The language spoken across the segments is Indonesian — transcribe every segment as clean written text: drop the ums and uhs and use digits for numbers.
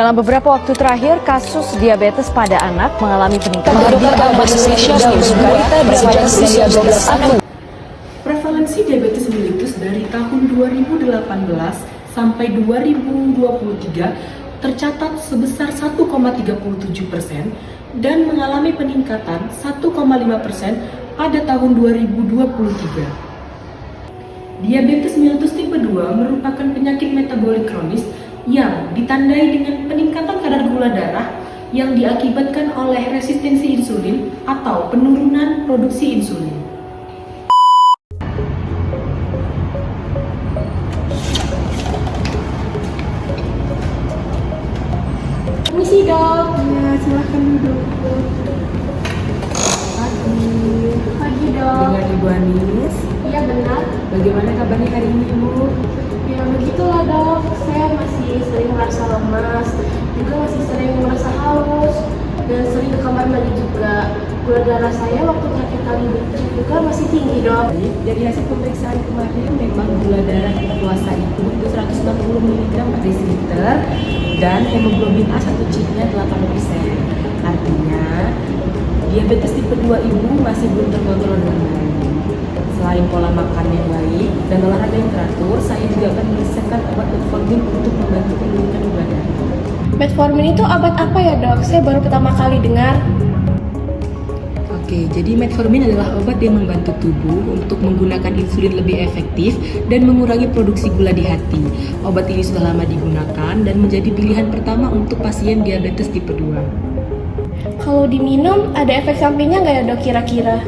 Dalam beberapa waktu terakhir, kasus diabetes pada anak mengalami peningkatan. Prevalensi diabetes mellitus dari tahun 2018 sampai 2023 tercatat sebesar 1,37% dan mengalami peningkatan 1,5% pada tahun 2023. Diabetes mellitus tipe 2 merupakan penyakit metabolik kronis yang ditandai dengan peningkatan kadar gula darah yang diakibatkan oleh resistensi insulin atau penurunan produksi insulin. Permisi dok. Ya, silahkan duduk. Pagi dok. Dengan Ibu Anis. Iya benar. Bagaimana kabarnya hari ini, Ibu? Ya begitulah dok. Saya masih sering merasa lemas, juga masih sering merasa haus, dan sering ke kamar mandi juga. Gula darah saya waktu terakhir kali dicek juga masih tinggi dok. Dari hasil pemeriksaan kemarin memang gula darah puasa itu 160 mg per desiliter dan hemoglobin A1 C-nya 8%. Artinya diabetes tipe 2 Ibu masih belum terkontrol dengan baik. Selain pola makan yang baik dan olahraga yang teratur, saya juga akan meresepkan obat metformin untuk membantu menurunkan gula darah. Metformin itu obat apa ya dok? Saya baru pertama kali dengar. Oke, jadi metformin adalah obat yang membantu tubuh untuk menggunakan insulin lebih efektif dan mengurangi produksi gula di hati. Obat ini sudah lama digunakan dan menjadi pilihan pertama untuk pasien diabetes tipe 2. Kalau diminum ada efek sampingnya nggak ya dok kira-kira?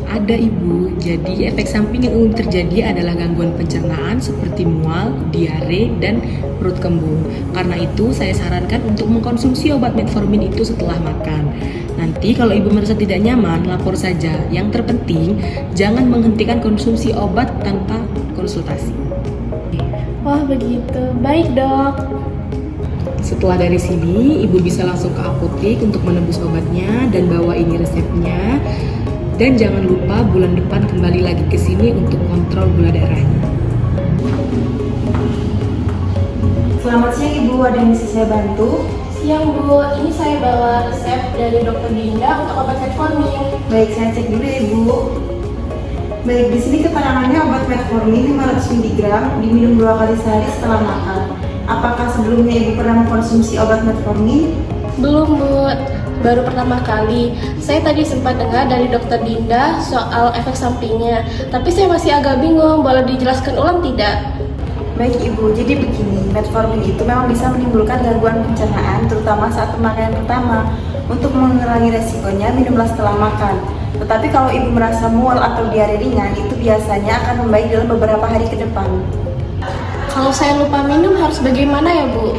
Ada Ibu, jadi efek samping yang umum terjadi adalah gangguan pencernaan seperti mual, diare, dan perut kembung. Karena itu saya sarankan untuk mengkonsumsi obat metformin itu setelah makan. Nanti kalau Ibu merasa tidak nyaman, lapor saja. Yang terpenting, jangan menghentikan konsumsi obat tanpa konsultasi. Wah begitu, baik dok. Setelah dari sini, Ibu bisa langsung ke apotek untuk menebus obatnya dan bawa ini resepnya. Dan jangan lupa bulan depan kembali lagi ke sini untuk kontrol gula darahnya. Selamat siang Ibu, ada yang bisa saya bantu? Siang Bu, ini saya bawa resep dari Dokter Dinda untuk obat metformin. Baik, saya cek dulu ya Ibu. Baik, di sini keterangannya obat metformin 500 mg diminum 2 kali sehari setelah makan. Apakah sebelumnya Ibu pernah mengkonsumsi obat metformin? Belum Bu, baru pertama kali. Saya tadi sempat dengar dari Dokter Dinda soal efek sampingnya, tapi saya masih agak bingung, boleh dijelaskan ulang tidak? Baik Ibu, jadi begini, metformin itu memang bisa menimbulkan gangguan pencernaan terutama saat pemakaian pertama. Untuk mengurangi resikonya, minumlah setelah makan. Tetapi kalau Ibu merasa mual atau diare ringan, itu biasanya akan membaik dalam beberapa hari ke depan. Kalau saya lupa minum harus bagaimana ya Bu?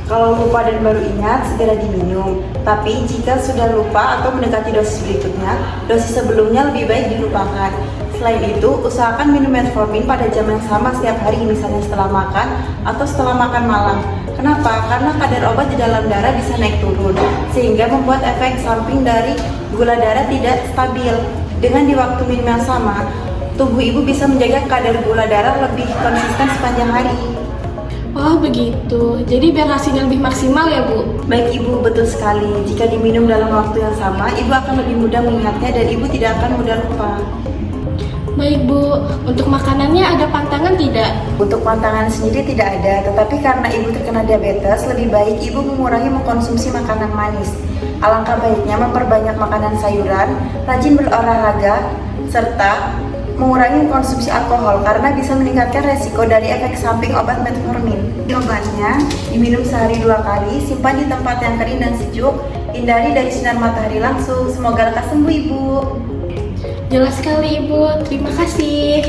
Kalau lupa dan baru ingat, segera diminum. Tapi jika sudah lupa atau mendekati dosis berikutnya, dosis sebelumnya lebih baik dilupakan. Selain itu, usahakan minum metformin pada jam yang sama setiap hari, misalnya setelah makan atau setelah makan malam. Kenapa? Karena kadar obat di dalam darah bisa naik turun, sehingga membuat efek samping dari gula darah tidak stabil. Dengan di waktu minum yang sama, tubuh Ibu bisa menjaga kadar gula darah lebih konsisten sepanjang hari. Oh begitu, jadi biar hasilnya lebih maksimal ya Bu? Baik Ibu, betul sekali. Jika diminum dalam waktu yang sama, Ibu akan lebih mudah mengingatnya dan Ibu tidak akan mudah lupa. Baik Bu, untuk makanannya ada pantangan tidak? Untuk pantangan sendiri tidak ada, tetapi karena Ibu terkena diabetes, lebih baik Ibu mengurangi mengkonsumsi makanan manis. Alangkah baiknya memperbanyak makanan sayuran, rajin berolahraga, serta mengurangi konsumsi alkohol karena bisa meningkatkan resiko dari efek samping obat metformin. Obatnya diminum sehari 2 kali, simpan di tempat yang kering dan sejuk, hindari dari sinar matahari langsung. Semoga lekas sembuh Ibu. Jelas sekali Ibu, terima kasih.